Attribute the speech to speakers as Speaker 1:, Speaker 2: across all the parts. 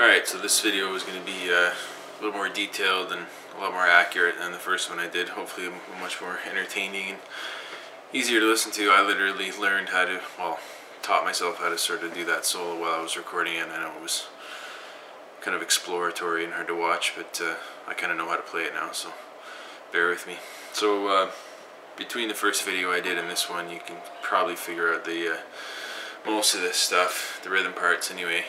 Speaker 1: Alright, so this video is going to be a little more detailed and a lot more accurate than the first one I did. Hopefully much more entertaining and easier to listen to. I literally learned how to, well, taught myself how to sort of do that solo while I was recording it, and I know it was kind of exploratory and hard to watch, but I kind of know how to play it now, so bear with me. So between the first video I did and this one, you can probably figure out the most of this stuff, the rhythm parts anyway.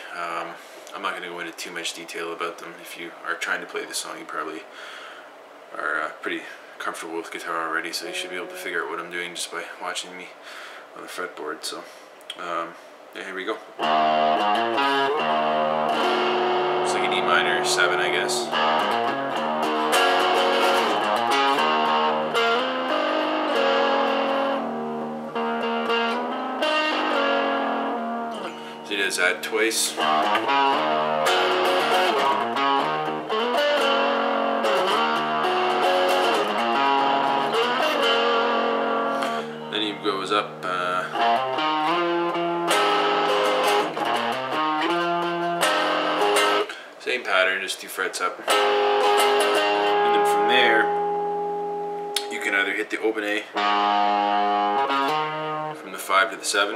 Speaker 1: I'm not going to go into too much detail about them. If you are trying to play the song, you probably are pretty comfortable with guitar already, so you should be able to figure out what I'm doing just by watching me on the fretboard. So yeah, here we go. It's like an E minor 7, I guess. So he does that twice. Then he goes up same pattern, just 2 frets up. And then from there, you can either hit the open A from the 5 to the 7,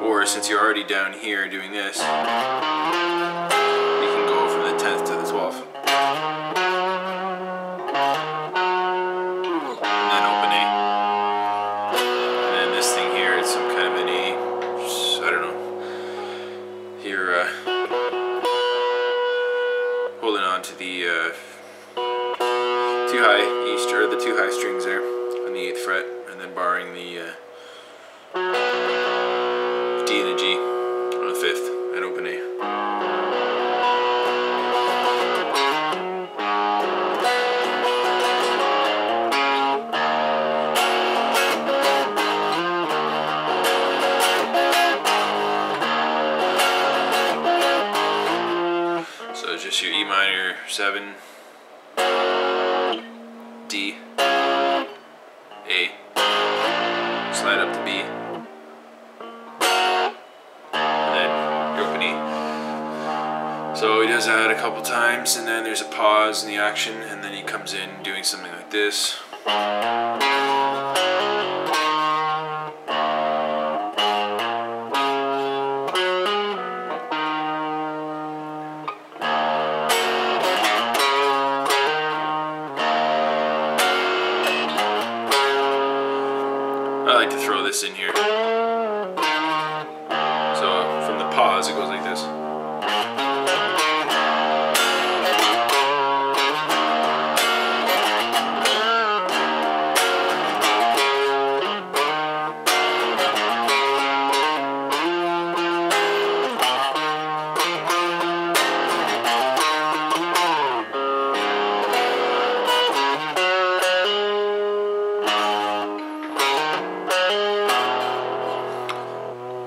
Speaker 1: or since you're already down here doing this, you can go from the 10th to the 12th. And then open A. And then this thing here, it's some kind of an A, I don't know. Here, holding on to the 2 high E or the 2 high strings there on the 8th fret, and then barring the D and the G on the 5th and open A. So it's just your E minor 7, D, A, slide up to B, and then your open E. So he does that a couple times, and then there's a pause in the action, and then he comes in doing something like this. I like to throw this in here. So from the pause, it goes like this.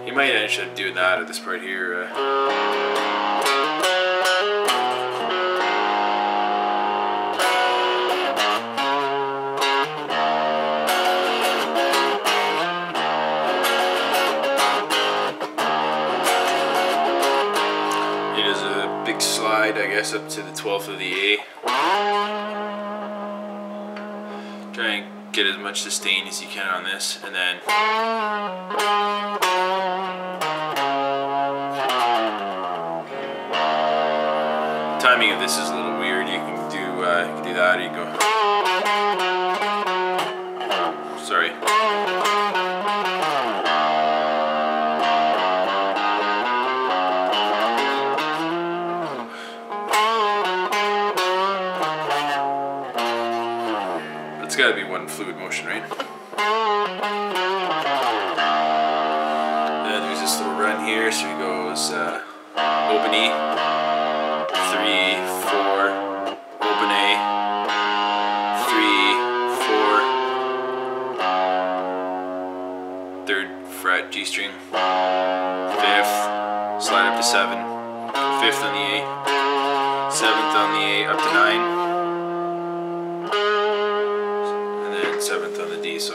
Speaker 1: You might end up doing that at this part here. He does a big slide, I guess, up to the 12th of the A. Try and get as much sustain as you can on this, and then timing of this is a little weird. You can do that, or you go. Sorry. It's got to be one fluid motion, right? And then there's this little run here, so he goes open E, 3, 4, open A, 3, 4, 3rd fret G string, 5th, slide up to 7, 5th on the A, 7th on the A, up to 9. 7th on the D, so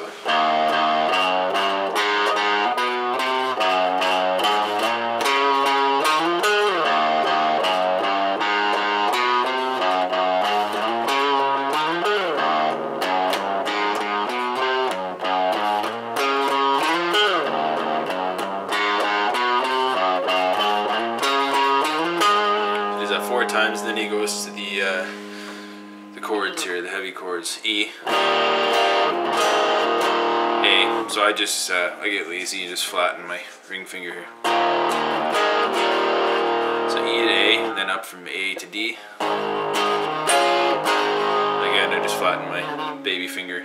Speaker 1: times, and then he goes to the chords here, the heavy chords. E, A. So I get lazy and just flatten my ring finger here. So E to A, and then up from A to D. Again, I just flatten my baby finger.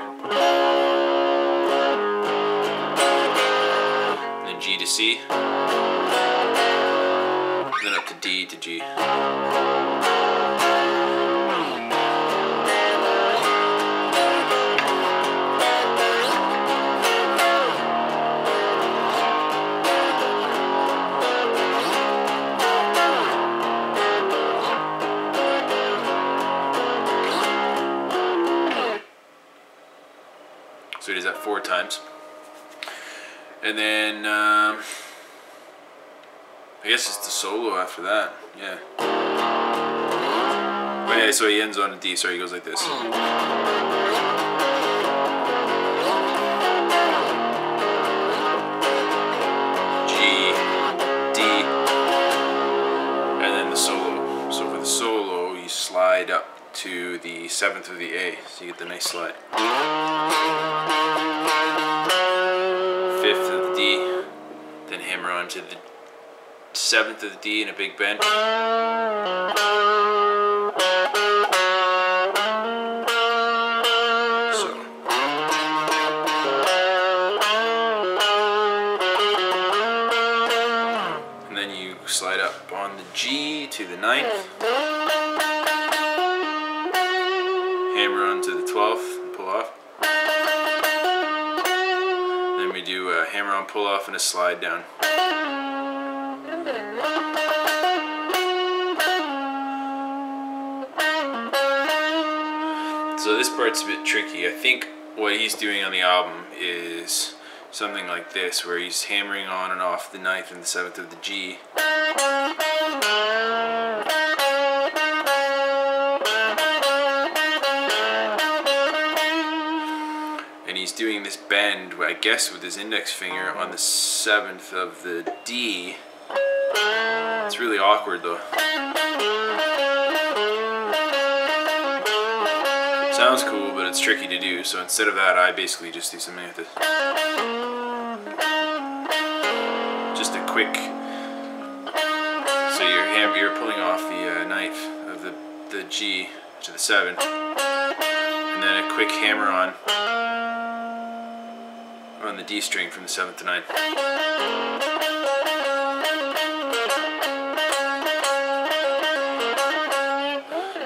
Speaker 1: And then G to C. And then up to D to G. So he does that 4 times. And then, I guess it's the solo after that, yeah. Oh yeah, so he ends on a D, sorry, he goes like this. G, D, and then the solo. So for the solo, you slide up to the 7th of the A, so you get the nice slide. 5th of the D, then hammer on to the 7th of the D in a big bend. So. And then you slide up on the G to the 9th. Hammer on to the 12th and pull off. Then we do a hammer on, pull off, and a slide down. So this part's a bit tricky. I think what he's doing on the album is something like this, where he's hammering on and off the 9th and the 7th of the G. And he's doing this bend, I guess, with his index finger on the 7th of the D. It's really awkward though. Sounds cool, but it's tricky to do, so instead of that, I basically just do something like this. Just a quick... So you're pulling off the 9th of the G to the 7th, and then a quick hammer on the D string from the 7th to 9th.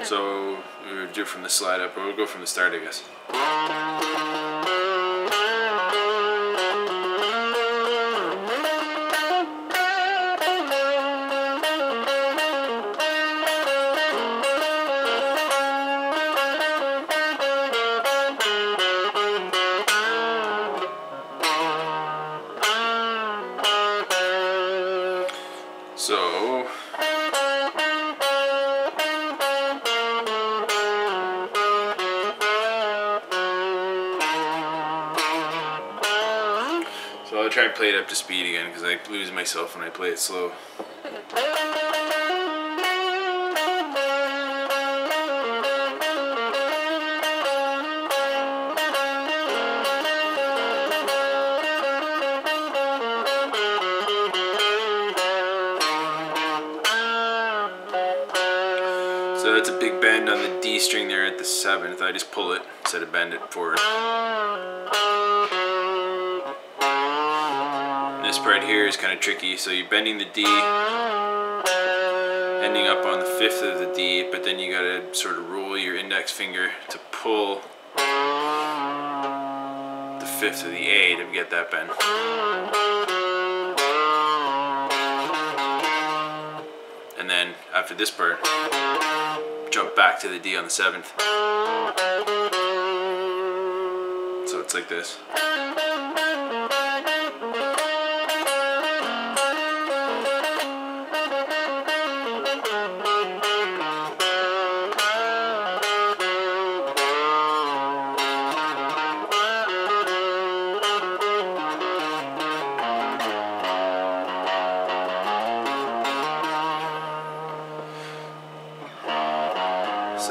Speaker 1: So we would do it from the slide up, or we'll go from the start, I guess. So I'll try and play it up to speed again, because I lose myself when I play it slow. So that's a big bend on the D string there at the 7th. I just pull it instead of bend it forward. And this part here is kind of tricky. So you're bending the D, ending up on the 5th of the D, but then you gotta sort of roll your index finger to pull the 5th of the A to get that bend. And then after this part, jump back to the D on the 7th. So it's like this.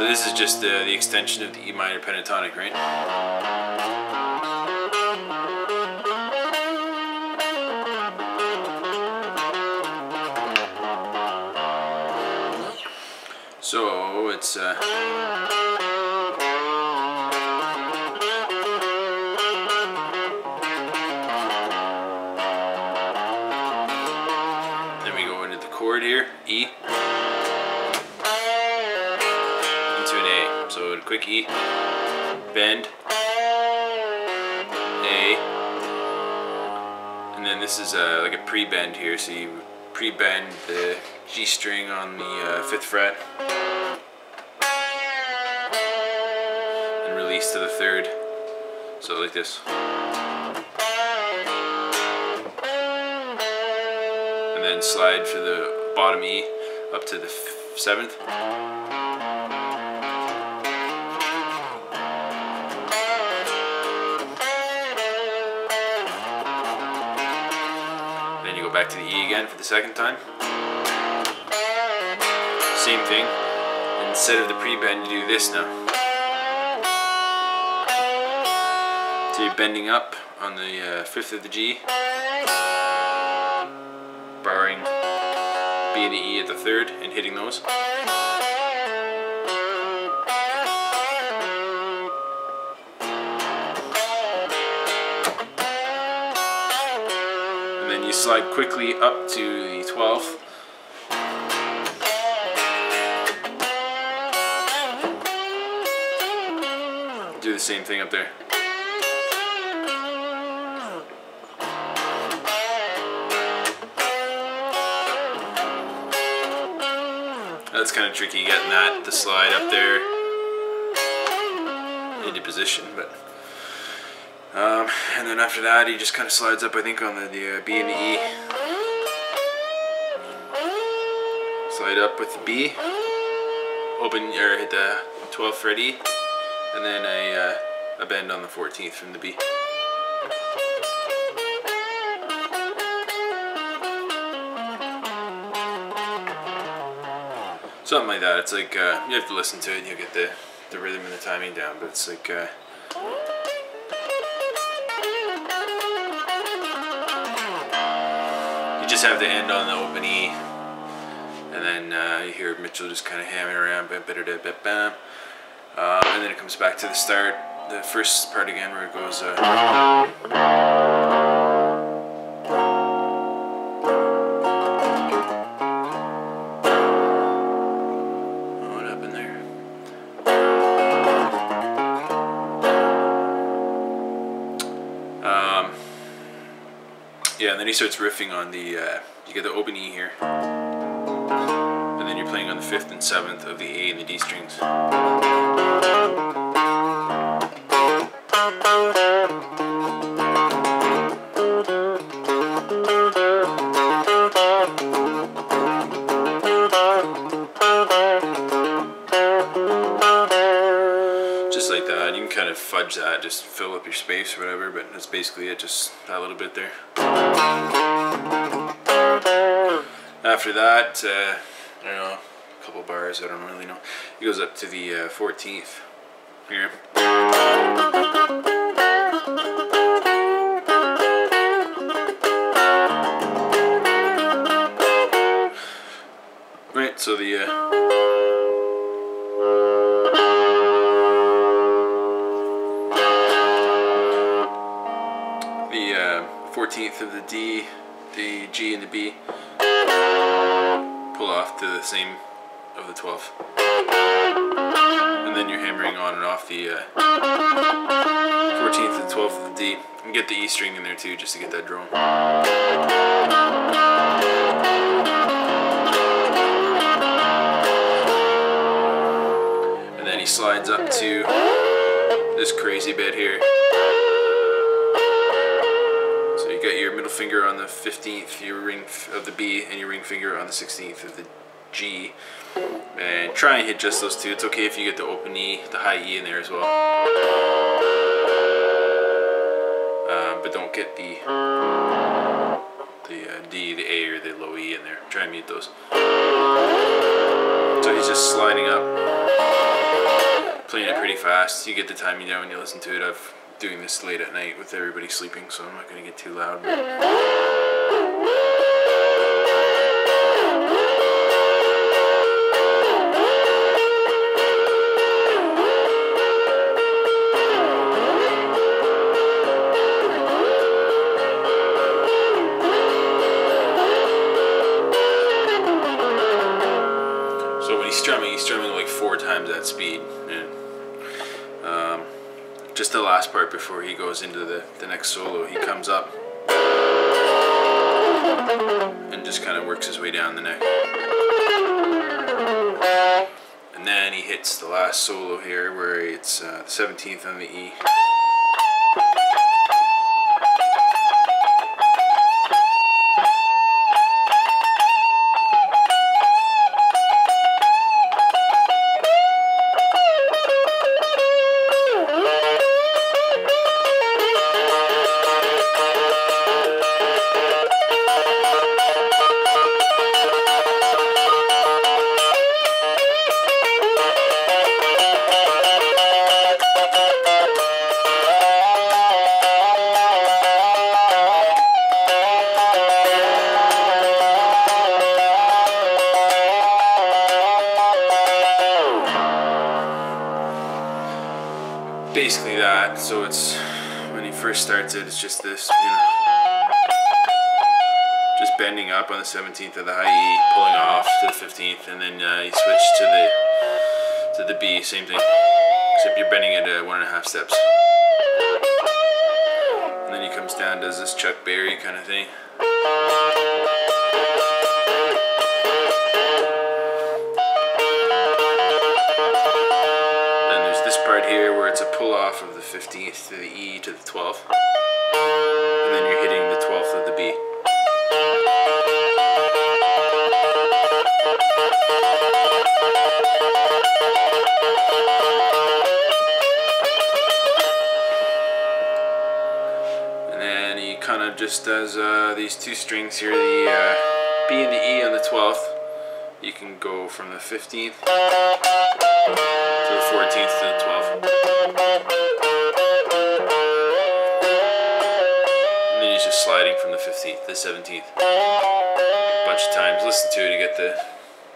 Speaker 1: So this is just the extension of the E minor pentatonic, right? So it's then we go into the chord here, E, into an A. So a quick E, bend, A, and then this is like a pre-bend here. So you pre-bend the G string on the 5th fret and release to the 3rd, so like this, and then slide for the bottom E up to the 7th, then you go back to the E again for the 2nd time. Same thing. Instead of the pre-bend, you do this now. So you're bending up on the 5th of the G, barring B and the E at the 3rd, and hitting those. And then you slide quickly up to the 12th. Do the same thing up there. That's kind of tricky getting that to slide up there into position, but and then after that he just kind of slides up, I think, on the B and the E. Slide up with the B, open or hit the 12th fret E, and then a bend on the 14th from the B. Something like that. It's like you have to listen to it and you'll get the rhythm and the timing down, but it's like you just have the end on the open E, and then you hear Mitchell just kind of hammering around, and then it comes back to the start, the first part again, where it goes what happened there? Yeah, and then he starts riffing on the you get the open E here, and then you're playing on the 5th and 7th of the A and the D strings. Just like that. You can kind of fudge that, just fill up your space or whatever, but that's basically it, just that little bit there. After that, I don't know, a couple bars, I don't really know. He goes up to the 14th here. Right, so the 14th of the D, the G and the B pull off to the same of the 12th, and then you're hammering on and off the 14th and 12th of the D, and get the E string in there too, just to get that drone. And then he slides up to this crazy bit here. You got your middle finger on the 15th, your ring of the B, and your ring finger on the 16th of the G. And try and hit just those two. It's okay if you get the open E, the high E in there as well. But don't get the D, the A, or the low E in there. Try and mute those. So he's just sliding up. playing it pretty fast. You get the timing down when you listen to it. I'm doing this late at night with everybody sleeping, so I'm not going to get too loud. So when he's strumming like 4 times that speed. And just the last part before he goes into the next solo, he comes up and just kind of works his way down the neck. And then he hits the last solo here where it's the 17th on the E. Basically that. So it's when he first starts it, it's just this, just bending up on the 17th of the high E, pulling off to the 15th, and then you switch to the B, same thing, except you're bending it 1.5 steps. And then he comes down, does this Chuck Berry kind of thing. Part here where it's a pull off of the 15th to the E to the 12th, and then you're hitting the 12th of the B. And then he kind of just does these 2 strings here, the B and the E on the 12th. You can go from the 15th to the 14th to the 12th. And then he's just sliding from the 15th to the 17th a bunch of times. Listen to it to get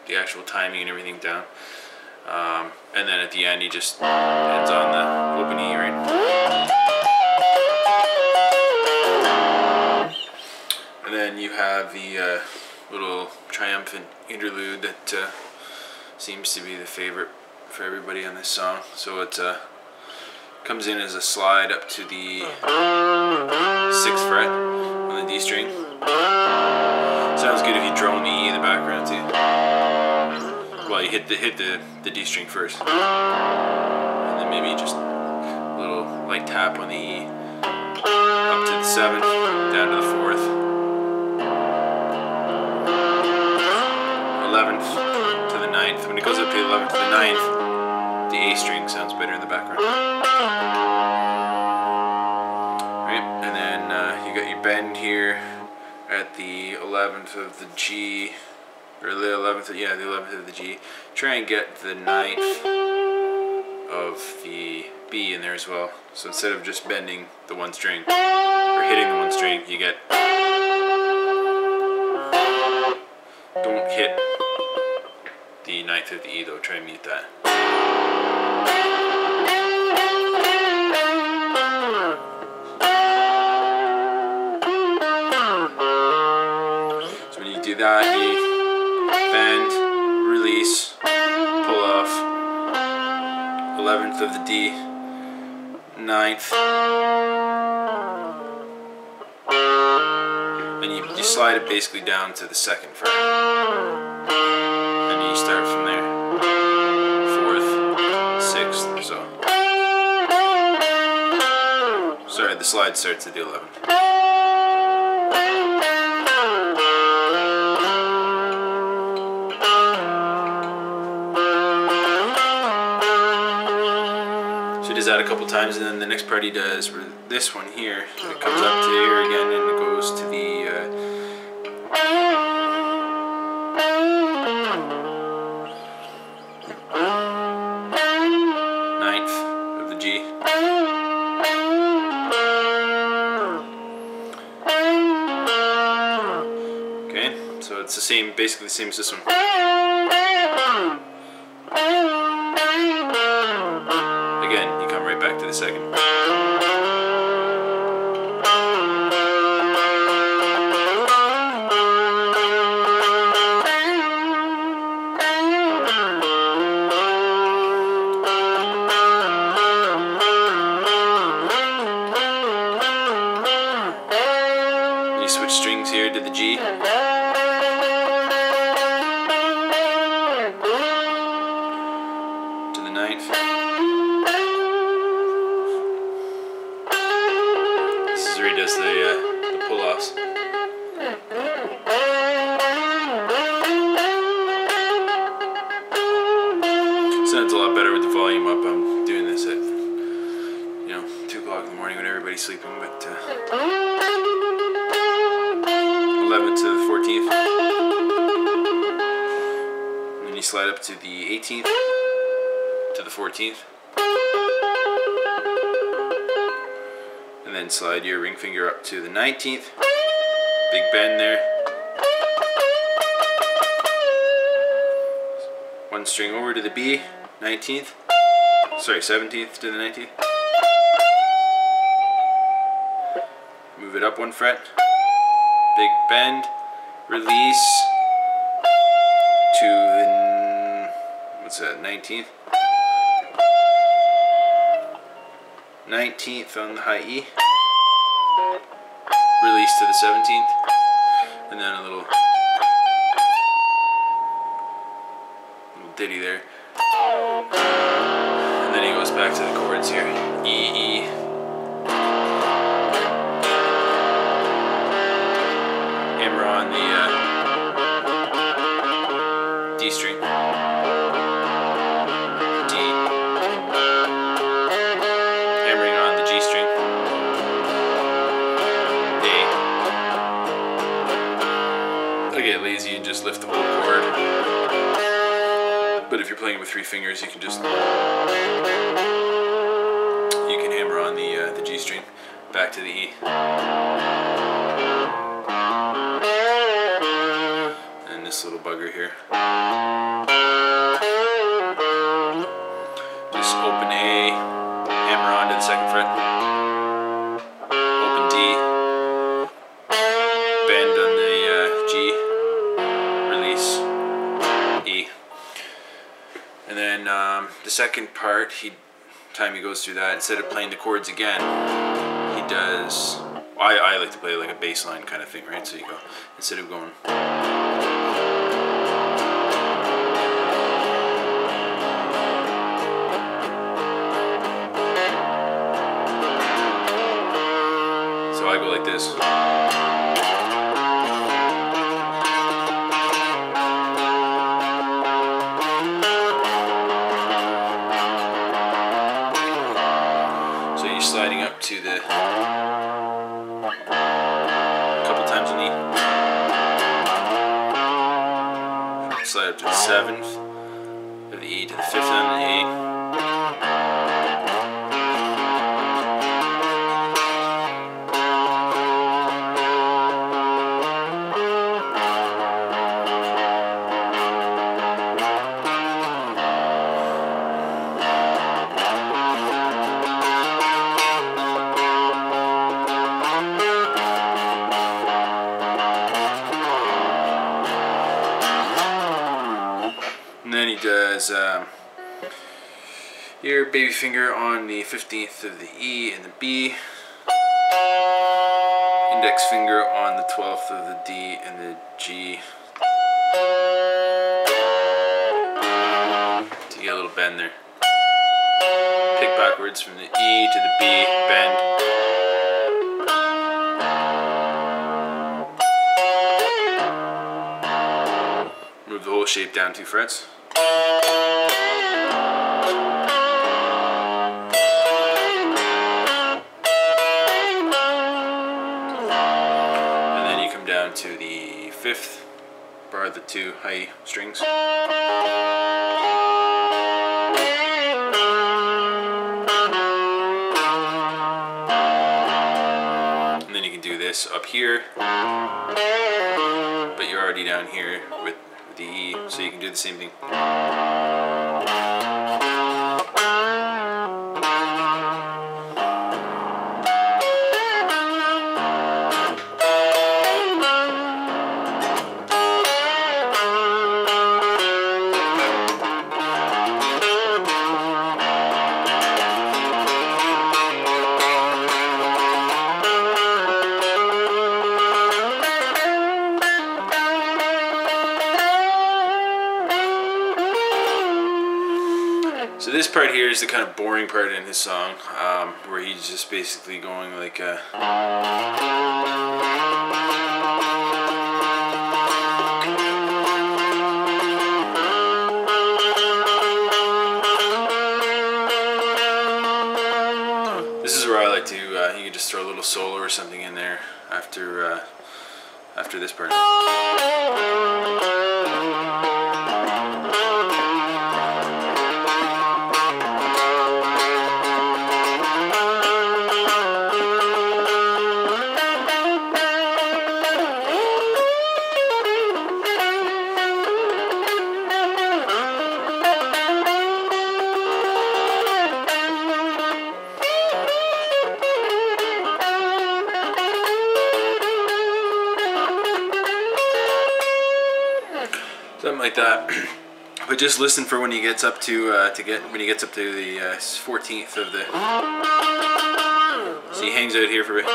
Speaker 1: the actual timing and everything down. And then at the end he just ends on the open E, right? And then you have the little Triumphant Interlude that seems to be the favorite for everybody on this song. So it comes in as a slide up to the 6th fret on the D string. Sounds good if you drone the E in the background too. Well, you hit the D string first, and then maybe just a little light tap on the E up to the 7th, down to the 4th. 11th to the 9th. When it goes up to the 11th to the 9th, the A string sounds better in the background. Right, and then you got your bend here at the 11th of the G, or the 11th, the 11th of the G. Try and get the 9th of the B in there as well. So instead of just bending the 1 string or hitting the 1 string, you get. Don't hit the 9th of the E though, try and mute that. So when you do that, you bend, release, pull off, 11th of the D, 9th, and you slide it basically down to the 2nd fret. And you start from there. 4th, 6th, so. Sorry, the slide starts at the 11th. So he does that a couple times, and then the next part he does, where this one here, it comes up to here again, and it goes to the 9th it's the same, basically the same as this one. Again, you come right back to the second. You switch strings here to the G. To the ninth. This is where he does the pull-offs. Sounds a lot better with the volume up. I'm doing this at 2 o'clock in the morning when everybody's sleeping, but 11th to the 14th. And then you slide up to the 18th to the 14th. And then slide your ring finger up to the 19th. Big bend there. One string over to the B, 19th. Sorry, 17th to the 19th. Move it up 1 fret. Big bend. Release to the, what's that, 19th? 19th on the high E. Release to the 17th. And then a little ditty there. And then he goes back to the chords here. E, E. Hammer on the D string. D. Hammering on the G string. A. I get lazy and just lift the whole chord. But if you're playing with 3 fingers, you can just hammer on the G string back to the E. And this little bugger here. Just open A, hammer on to the 2nd fret. Open D, bend on the G, release E. And then the second part, time he goes through that, instead of playing the chords again, he does, I like to play like a bass line kind of thing, right? So you go, instead of going, so I go like this. Sliding up to the couple times on E. Slide up to the 7th, to the E, to the 5th, and the A. And then he does your baby finger on the 15th of the E and the B, index finger on the 12th of the D and the G, to get a little bend there. Pick backwards from the E to the B, bend. Move the whole shape down 2 frets. And then you come down to the 5th, bar the 2 high strings. And then you can do this. this up here, but you're already down here with the E, so you can do the same thing.
Speaker 2: So this part here is the kind of boring part in his song, where he's just basically going like this is where I like to, you can just throw a little solo or something in there after this part. Something like that. But just listen for when he gets up to when he gets up to the 14th of the. So he hangs out here for a bit.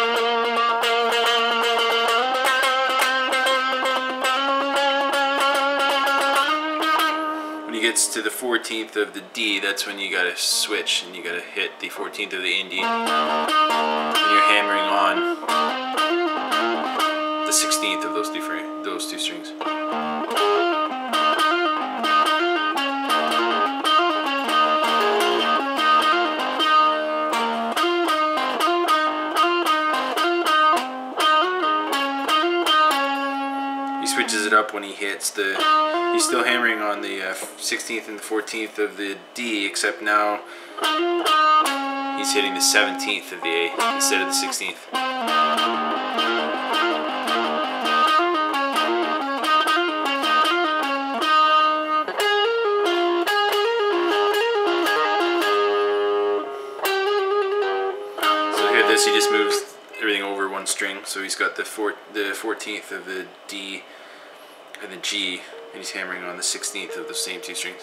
Speaker 2: When he gets to the 14th of the D, that's when you gotta switch and you gotta hit the 14th of the N D. And you're hammering on the 16th of those two strings. Switches it up when he hits the, he's still hammering on the 16th and the 14th of the D, except now he's hitting the 17th of the A instead of the 16th. So here this, he just moves everything over one string, so he's got the 14th of the D and the G, and he's hammering on the 16th of the same two strings.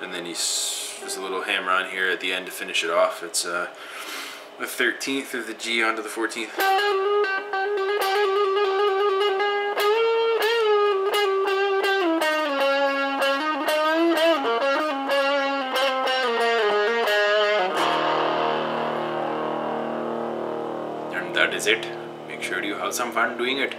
Speaker 2: And then there's a little hammer on here at the end to finish it off. It's the 13th of the G onto the 14th. And that is it. Make sure you have some fun doing it.